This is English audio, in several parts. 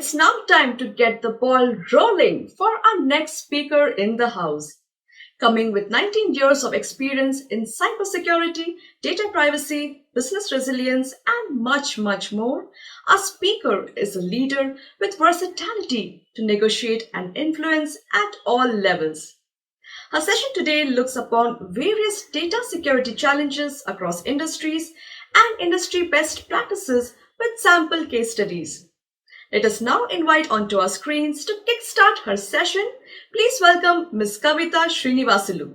it's now time to get the ball rolling for our next speaker in the house. Coming with 19 years of experience in cybersecurity, data privacy, business resilience, and much, much more, our speaker is a leader with versatility to negotiate and influence at all levels. Our session today looks upon various data security challenges across industries and industry best practices with sample case studies. Let us now invite onto our screens to kickstart her session. Please welcome Ms. Kavitha Srinivasulu.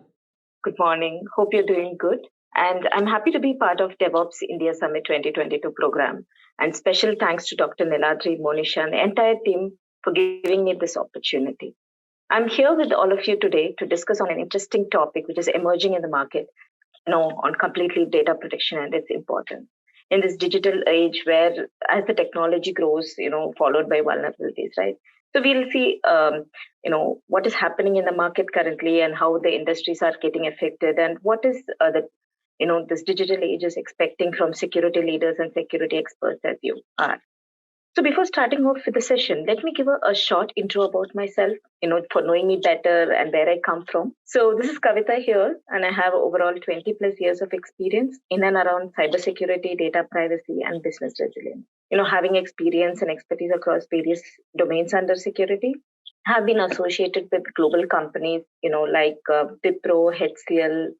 Good morning. Hope you're doing good. And I'm happy to be part of DevOps India Summit 2022 program. And special thanks to Dr. Niladri, Monisha, and the entire team for giving me this opportunity. I'm here with all of you today to discuss on an interesting topic which is emerging in the market, on completely data protection and its importance. In this digital age where as the technology grows, followed by vulnerabilities, right? So we'll see, what is happening in the market currently and how the industries are getting affected and what is this digital age is expecting from security leaders and security experts as you are. So before starting off with the session, let me give a short intro about myself, for knowing me better and where I come from. So this is Kavitha here, and I have overall 20 plus years of experience in and around cybersecurity, data privacy, and business resilience. Having experience and expertise across various domains under security, have been associated with global companies, like Wipro, HCL,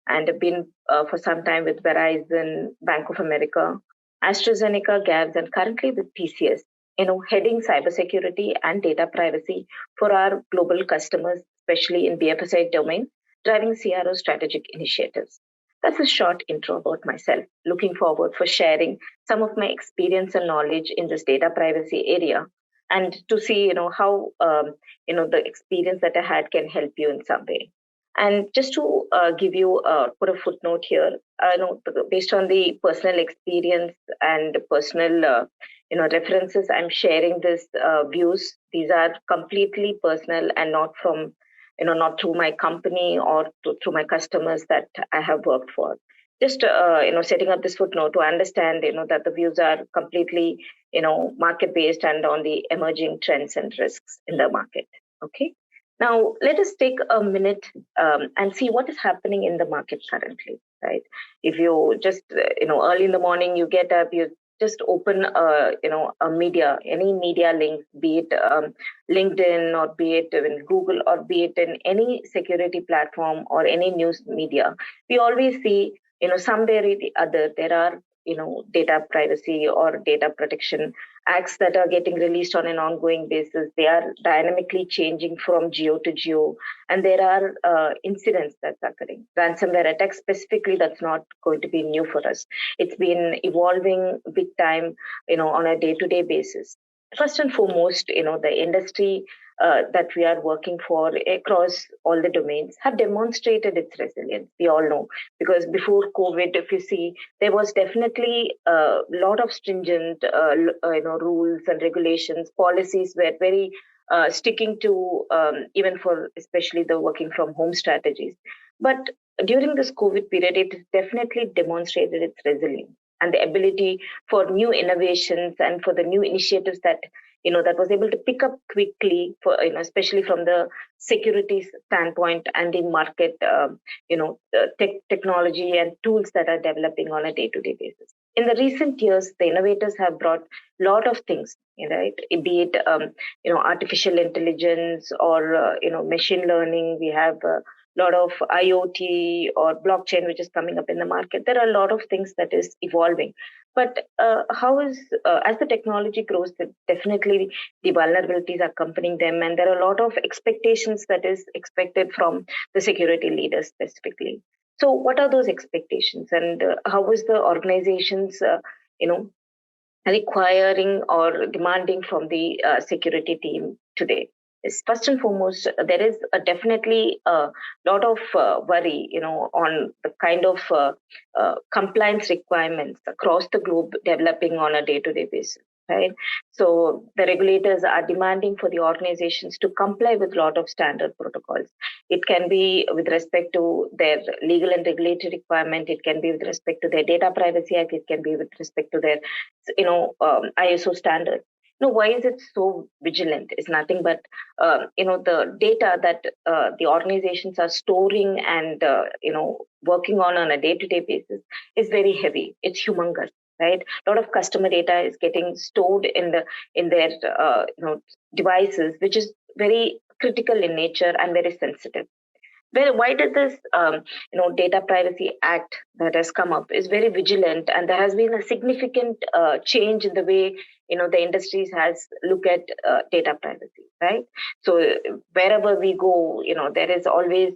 and have been for some time with Verizon, Bank of America, AstraZeneca, Gabs, and currently with TCS, heading cybersecurity and data privacy for our global customers, especially in BFSI domain, driving CRO strategic initiatives. That's a short intro about myself. Looking forward for sharing some of my experience and knowledge in this data privacy area and to see, how, the experience that I had can help you in some way. And just to give you put a footnote here, based on the personal experience and personal, references, I'm sharing this views. These are completely personal and not from, not through my company or through my customers that I have worked for. Just, setting up this footnote to understand, that the views are completely, market based and on the emerging trends and risks in the market. Okay. Now, let us take a minute and see what is happening in the market currently, right? If you just, early in the morning, you get up, you just open, a media, any media link, be it LinkedIn or be it in Google or be it in any security platform or any news media, we always see, somewhere or the other, there are, data privacy or data protection acts that are getting released on an ongoing basis. They are dynamically changing from geo to geo, and there are incidents that's occurring. Ransomware attacks specifically, that's not going to be new for us. It's been evolving big time, on a day-to-day basis. First and foremost, the industry that we are working for across all the domains have demonstrated its resilience. We all know, because before COVID, if you see, there was definitely a lot of stringent, rules and regulations. Policies were very sticking to, even for especially the working from home strategies. But during this COVID period, it definitely demonstrated its resilience and the ability for new innovations and for the new initiatives that that was able to pick up quickly for, especially from the security standpoint and the market, technology and tools that are developing on a day-to-day basis. In the recent years, the innovators have brought a lot of things, right? Be it, artificial intelligence or, machine learning. We have a lot of IoT or blockchain, which is coming up in the market. There are a lot of things that is evolving. But how is, as the technology grows, definitely the vulnerabilities are accompanying them. And there are a lot of expectations that is expected from the security leaders specifically. So what are those expectations and how is the organizations, requiring or demanding from the security team today? Is first and foremost, there is definitely a lot of worry, on the kind of compliance requirements across the globe developing on a day-to-day basis, right? So the regulators are demanding for the organizations to comply with a lot of standard protocols. It can be with respect to their legal and regulatory requirement. It can be with respect to their data privacy act. It can be with respect to their, ISO standard. No, why is it so vigilant? It's nothing but the data that the organizations are storing and working on a day-to-day basis is very heavy. It's humongous, right? A lot of customer data is getting stored in their devices, which is very critical in nature and very sensitive. Why did this data privacy act that has come up is very vigilant, and there has been a significant change in the way the industries has look at data privacy, right? So wherever we go, there is always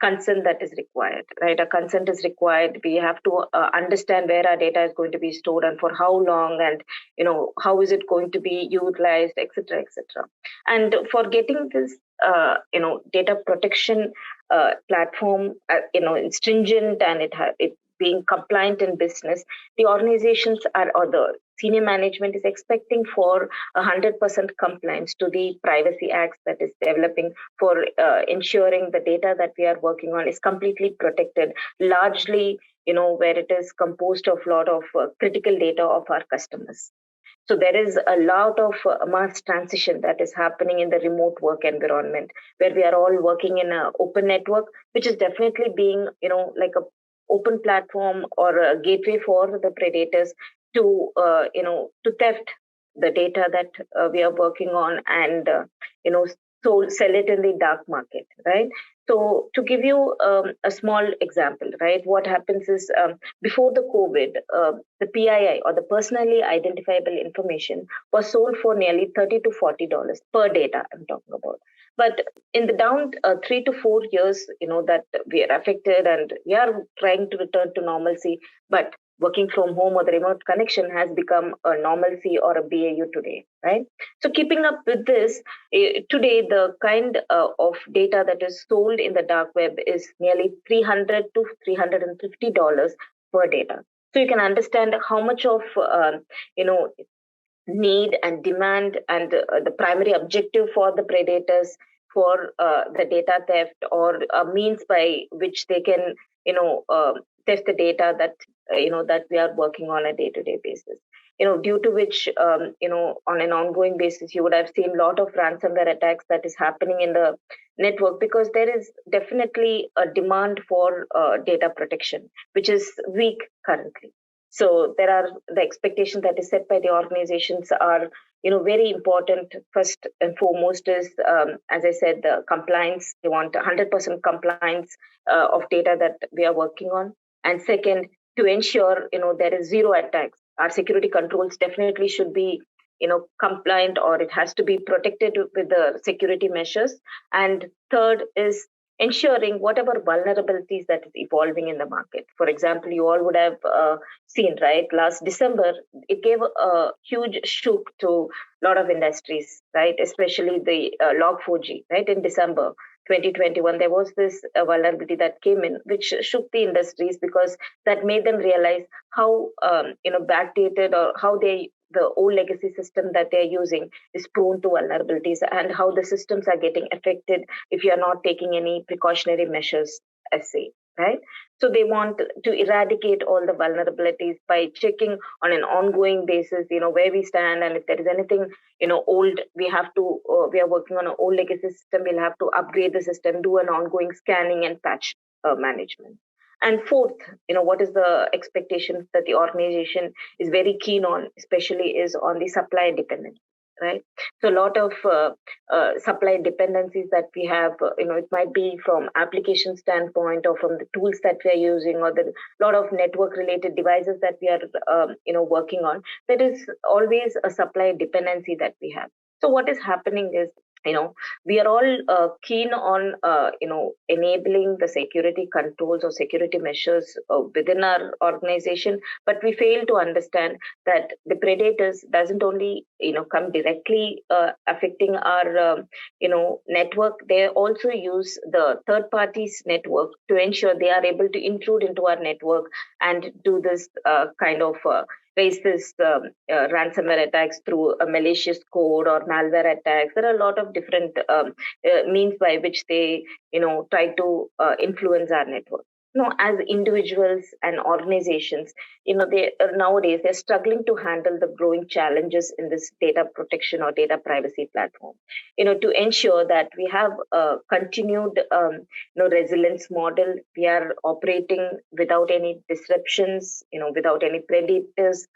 consent that is required, right? A consent is required. We have to understand where our data is going to be stored and for how long, and how is it going to be utilized, etc., etc. And for getting this data protection platform stringent, and it being compliant in business, the organizations are, or the senior management is expecting for 100% compliance to the privacy acts that is developing for ensuring the data that we are working on is completely protected, largely where it is composed of a lot of critical data of our customers. So there is a lot of mass transition that is happening in the remote work environment, where we are all working in an open network, which is definitely being, like a open platform or a gateway for the predators to, to theft the data that we are working on, and, so sell it in the dark market, right? So to give you a small example, right, what happens is before the COVID, the PII, or the personally identifiable information, was sold for nearly $30 to $40 per data. I'm talking about. But in the down 3 to 4 years, that we are affected and we are trying to return to normalcy, but working from home or the remote connection has become a normalcy or a BAU today, right? So keeping up with this, today the kind of data that is sold in the dark web is nearly $300 to $350 per data. So you can understand how much of need and demand and the primary objective for the predators for the data theft, or means by which they can theft the data that that we are working on a day-to-day basis, due to which on an ongoing basis you would have seen a lot of ransomware attacks that is happening in the network, because there is definitely a demand for data protection, which is weak currently. So there are the expectations that is set by the organizations are very important. First and foremost is, as I said, the compliance. They want 100% compliance of data that we are working on. And second, to ensure there is zero attacks. Our security controls definitely should be compliant, or it has to be protected with the security measures. And third is ensuring whatever vulnerabilities that is evolving in the market. For example, you all would have seen, right, last December, it gave a huge shock to a lot of industries, right, especially the Log4j, right, in December 2021, there was this vulnerability that came in, which shook the industries, because that made them realize how backdated, or how the old legacy system that they're using is prone to vulnerabilities, and how the systems are getting affected if you are not taking any precautionary measures, as say, right? So they want to eradicate all the vulnerabilities by checking on an ongoing basis, where we stand, and if there is anything, old, we are working on an old legacy system, we'll have to upgrade the system, do an ongoing scanning and patch management. And fourth, what is the expectation that the organization is very keen on, especially is on the supply dependence, right? So a lot of supply dependencies that we have, it might be from application standpoint, or from the tools that we are using, or the lot of network related devices that we are, working on. There is always a supply dependency that we have. So what is happening is, we are all keen on enabling the security controls or security measures within our organization, but we fail to understand that the predators doesn't only come directly affecting our network. They also use the third parties network to ensure they are able to intrude into our network and do this kind of face this ransomware attacks through a malicious code or malware attacks. There are a lot of different means by which they, try to influence our network. as individuals and organizations, they nowadays they're struggling to handle the growing challenges in this data protection or data privacy platform. To ensure that we have a continued, resilience model, we are operating without any disruptions, without any predators,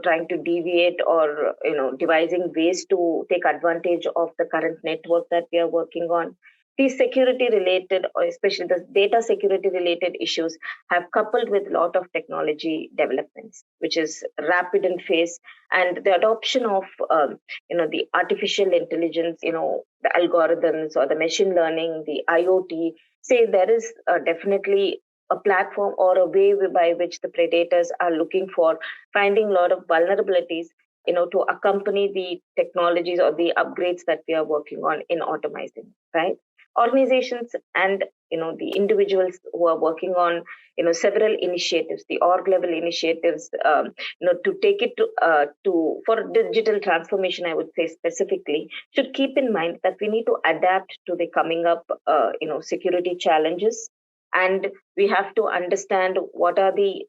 trying to deviate or, devising ways to take advantage of the current network that we are working on. These security related, or especially the data security related issues, have coupled with a lot of technology developments, which is rapid in phase, and the adoption of the artificial intelligence, the algorithms or the machine learning, the IoT. Say there is definitely a platform or a way by which the predators are looking for finding a lot of vulnerabilities, to accompany the technologies or the upgrades that we are working on in automizing, right? Organizations and the individuals who are working on several initiatives, the org level initiatives, to take it to for digital transformation, I would say specifically, should keep in mind that we need to adapt to the coming up security challenges, and we have to understand what are the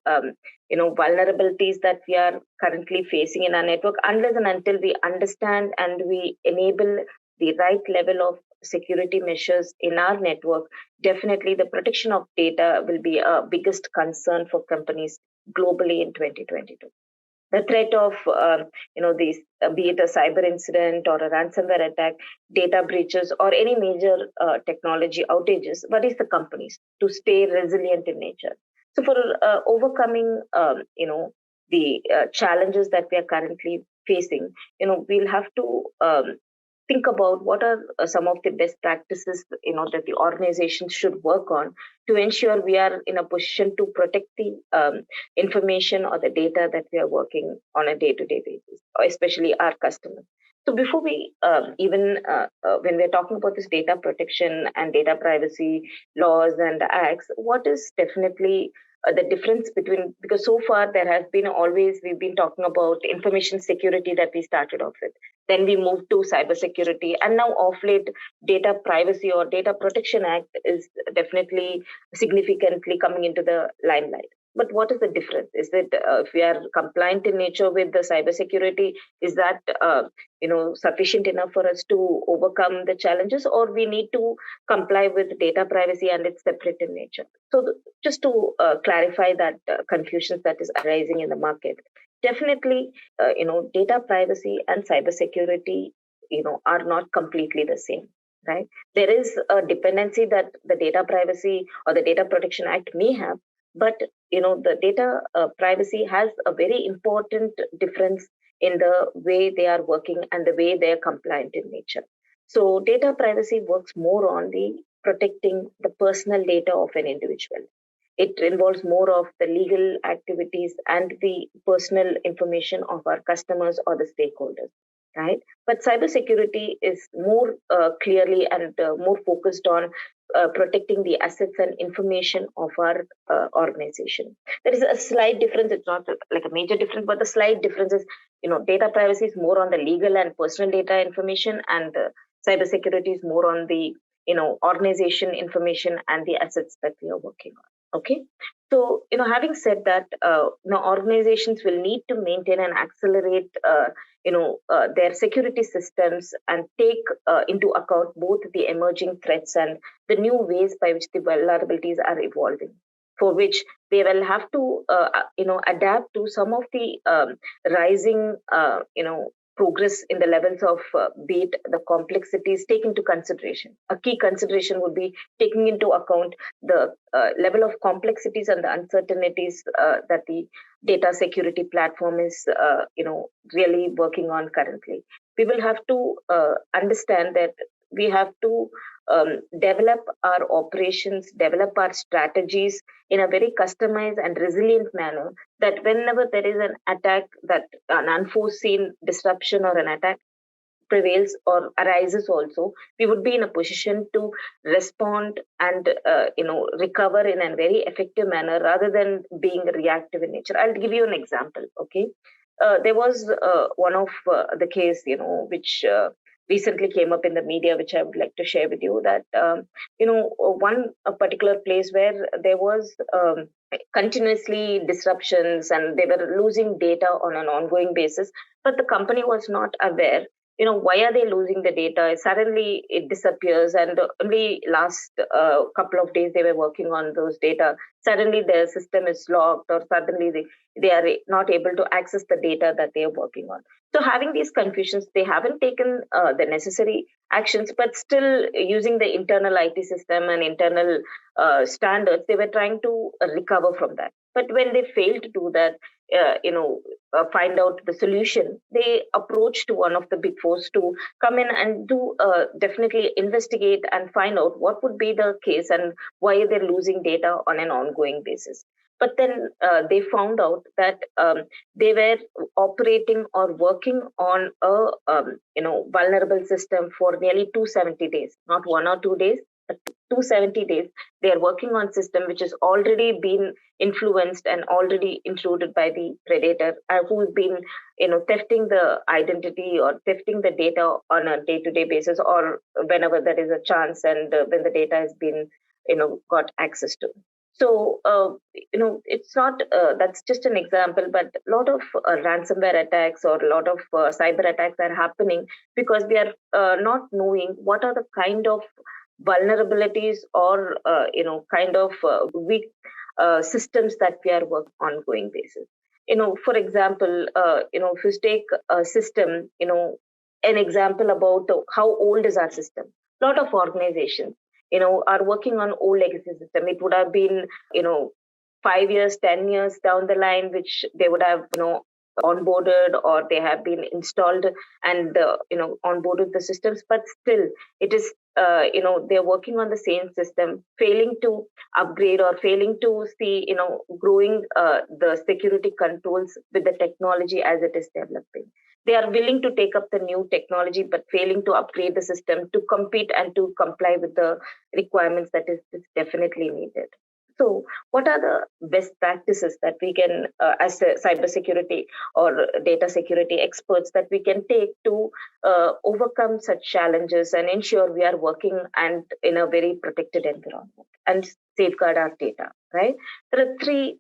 vulnerabilities that we are currently facing in our network. Unless and until we understand and we enable the right level of security measures in our network, definitely the protection of data will be a biggest concern for companies globally in 2022. The threat of these, be it a cyber incident or a ransomware attack, data breaches, or any major technology outages, worries the companies to stay resilient in nature. So for overcoming the challenges that we are currently facing, we'll have to think about what are some of the best practices that the organization should work on to ensure we are in a position to protect the information or the data that we are working on a day-to-day basis, or especially our customers. So before we when we're talking about this data protection and data privacy laws and acts, what is definitely the difference between, because so far there has been always, we've been talking about information security that we started off with, then we moved to cybersecurity, and now of late data privacy or data protection act is definitely significantly coming into the limelight. But what is the difference? Is it if we are compliant in nature with the cybersecurity, is that sufficient enough for us to overcome the challenges, or we need to comply with data privacy and it's separate in nature? So just to clarify that confusion that is arising in the market, definitely data privacy and cybersecurity are not completely the same, right? There is a dependency that the data privacy or the data protection act may have, but the data privacy has a very important difference in the way they are working and the way they are compliant in nature. So data privacy works more on the protecting the personal data of an individual. It involves more of the legal activities and the personal information of our customers or the stakeholders, right? But cybersecurity is more clearly and more focused on protecting the assets and information of our organization. There is a slight difference. It's not like a major difference, but the slight difference is, data privacy is more on the legal and personal data information, and cybersecurity is more on the organization information and the assets that we are working on. Okay, so having said that, organizations will need to maintain and accelerate their security systems and take into account both the emerging threats and the new ways by which the vulnerabilities are evolving, for which they will have to adapt to some of the rising progress in the levels of be it the complexities, take into consideration. A key consideration would be taking into account the level of complexities and the uncertainties that the data security platform is really working on currently. We will have to understand that we have to develop our operations, develop our strategies in a very customized and resilient manner, that whenever there is an attack, that an unforeseen disruption or an attack prevails or arises also, we would be in a position to respond and recover in a very effective manner rather than being reactive in nature. I'll give you an example. Okay, there was one of the case which recently came up in the media, which I would like to share with you, that one particular place where there was continuously disruptions and they were losing data on an ongoing basis, but the company was not aware. Why are they losing the data? Suddenly it disappears, and only last couple of days they were working on those data. Suddenly their system is locked, or suddenly they are not able to access the data that they are working on. So having these confusions, they haven't taken the necessary actions, but still using the internal IT system and internal standards, they were trying to recover from that. But when they failed to do that, find out the solution, they approached one of the big fours to come in and do definitely investigate and find out what would be the case and why they're losing data on an ongoing basis. But then they found out that they were operating or working on a vulnerable system for nearly 270 days, not 1 or 2 days, but 270 days. They are working on system which has already been influenced and already intruded by the predator, who's been thefting the identity or thefting the data on a day-to-day basis, or whenever there is a chance, and when the data has been got access to. So it's not that's just an example, but a lot of ransomware attacks or a lot of cyber attacks are happening because we are not knowing what are the kind of vulnerabilities or kind of weak systems that we are working on ongoing basis. For example, if you take a system, an example about how old is our system. A lot of organizations are working on old legacy system. It would have been 5 years, 10 years down the line, which they would have onboarded, or they have been installed and onboarded the systems, but still it is they're working on the same system, failing to upgrade or failing to see growing the security controls with the technology as it is developing. They are willing to take up the new technology, but failing to upgrade the system to compete and to comply with the requirements that is definitely needed. So, what are the best practices that we can, as a cybersecurity or data security experts, that we can take to overcome such challenges and ensure we are working and in a very protected environment and safeguard our data? Right? There are three,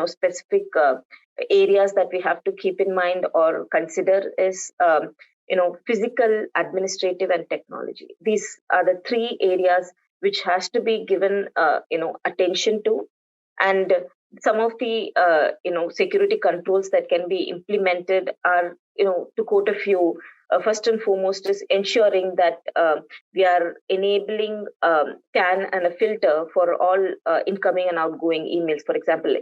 specific areas that we have to keep in mind or consider is. Physical, administrative, and technology. These are the three areas which has to be given attention to, and some of the security controls that can be implemented are, to quote a few, first and foremost is ensuring that we are enabling scan and a filter for all incoming and outgoing emails. For example,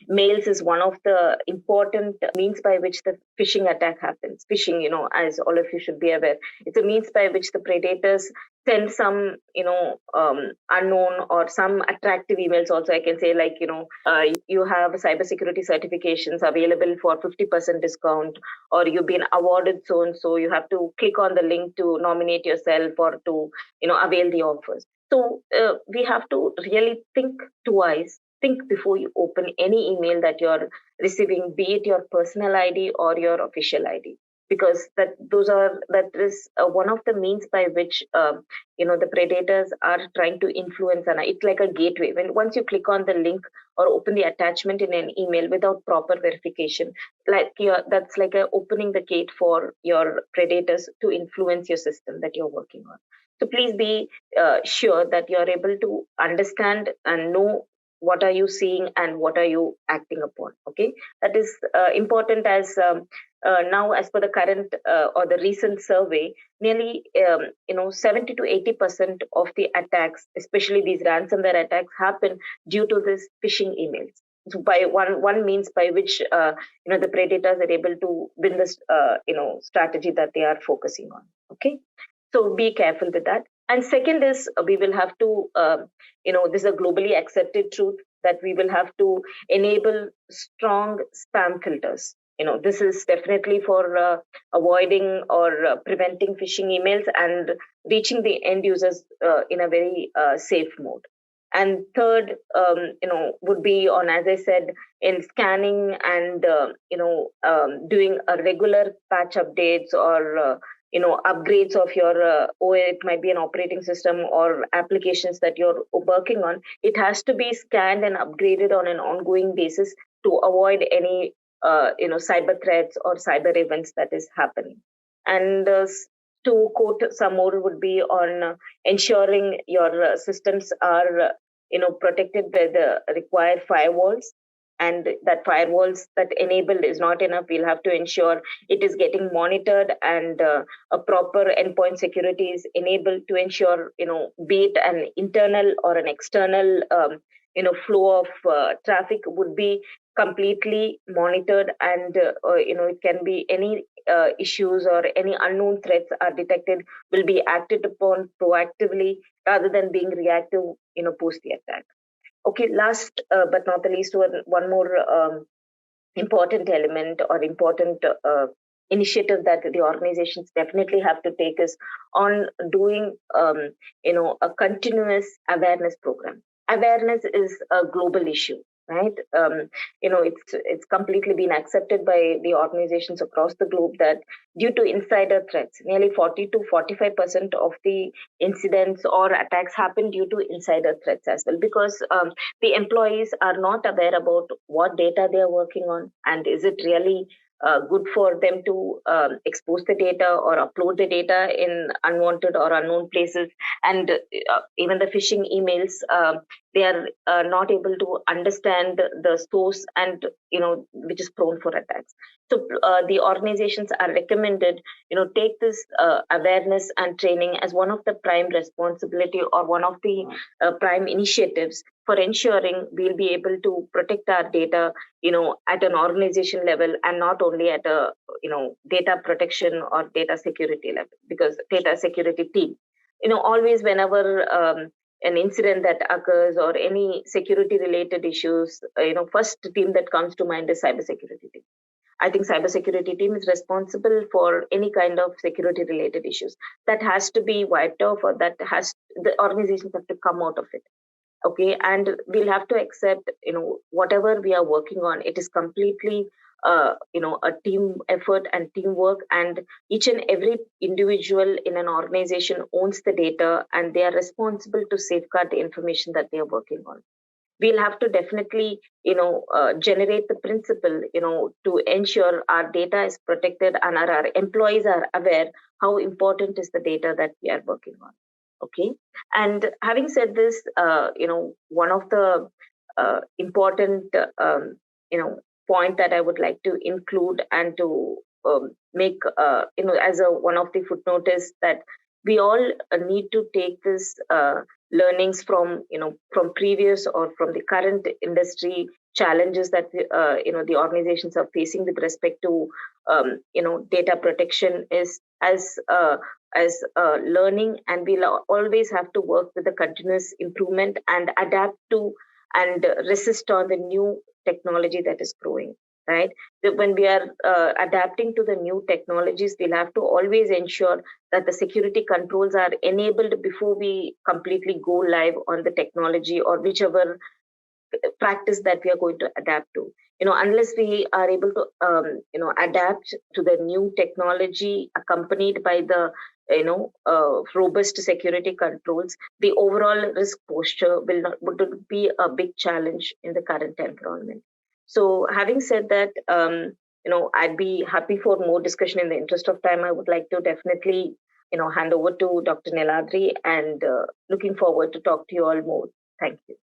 mails is one of the important means by which the phishing attack happens. Phishing, as all of you should be aware, it's a means by which the predators send some unknown or some attractive emails also. I can say, like, you have cybersecurity certifications available for 50% discount, or you've been awarded so and so, you have to click on the link to nominate yourself or to avail the offers. So we have to really think twice, think before you open any email that you're receiving, be it your personal ID or your official ID, because that is one of the means by which the predators are trying to influence, and it's like a gateway. When once you click on the link or open the attachment in an email without proper verification, that's like opening the gate for your predators to influence your system that you're working on. So please be sure that you're able to understand and know what are you seeing and what are you acting upon. Okay, that is important, as now, as per the current or the recent survey, nearly 70 to 80% of the attacks, especially these ransomware attacks, happen due to this phishing emails. So by one means by which the predators are able to win this strategy that they are focusing on. Okay, so be careful with that. And second is we will have to this is a globally accepted truth that we will have to enable strong spam filters. This is definitely for avoiding or preventing phishing emails and reaching the end users in a very safe mode. And third, would be on, as I said, in scanning and doing a regular patch updates or upgrades of your it might be an operating system or applications that you're working on. It has to be scanned and upgraded on an ongoing basis to avoid any cyber threats or cyber events that is happening. And to quote some more would be on ensuring your systems are protected by the required firewalls, and that firewalls that enabled is not enough. We'll have to ensure it is getting monitored, and a proper endpoint security is enabled to ensure, be it an internal or an external flow of traffic would be completely monitored, and it can be any issues or any unknown threats are detected will be acted upon proactively rather than being reactive post the attack. Okay, last but not the least, one more important element or important initiative that the organizations definitely have to take is on doing a continuous awareness program. Awareness is a global issue, right? It's completely been accepted by the organizations across the globe that due to insider threats, nearly 40 to 45% of the incidents or attacks happen due to insider threats as well, because the employees are not aware about what data they are working on, and is it really good for them to expose the data or upload the data in unwanted or unknown places. And even the phishing emails, they are not able to understand the source, and which is prone for attacks. So the organizations are recommended take this awareness and training as one of the prime responsibility or one of the prime initiatives for ensuring we'll be able to protect our data at an organization level, and not only at a data protection or data security level, because data security team always whenever an incident that occurs or any security related issues, first team that comes to mind is cybersecurity team. I think cybersecurity team is responsible for any kind of security related issues that has to be wiped off, or the organizations have to come out of it. Okay, and we'll have to accept whatever we are working on, it is completely a team effort and teamwork, and each and every individual in an organization owns the data, and they are responsible to safeguard the information that they are working on. We'll have to definitely generate the principle to ensure our data is protected, and our employees are aware how important is the data that we are working on. Okay, and having said this, one of the important point that I would like to include and to make as a one of the footnote is that we all need to take this learnings from from previous or from the current industry challenges that the organizations are facing with respect to data protection is as learning, and we'll always have to work with the continuous improvement and adapt to and resist on the new technology that is growing, right? When we are adapting to the new technologies, we'll have to always ensure that the security controls are enabled before we completely go live on the technology or whichever practice that we are going to adapt to. Unless we are able to adapt to the new technology accompanied by the robust security controls, the overall risk posture would be a big challenge in the current environment. So having said that, I'd be happy for more discussion. In the interest of time, I would like to definitely hand over to Dr. Neladri, and looking forward to talk to you all more. Thank you.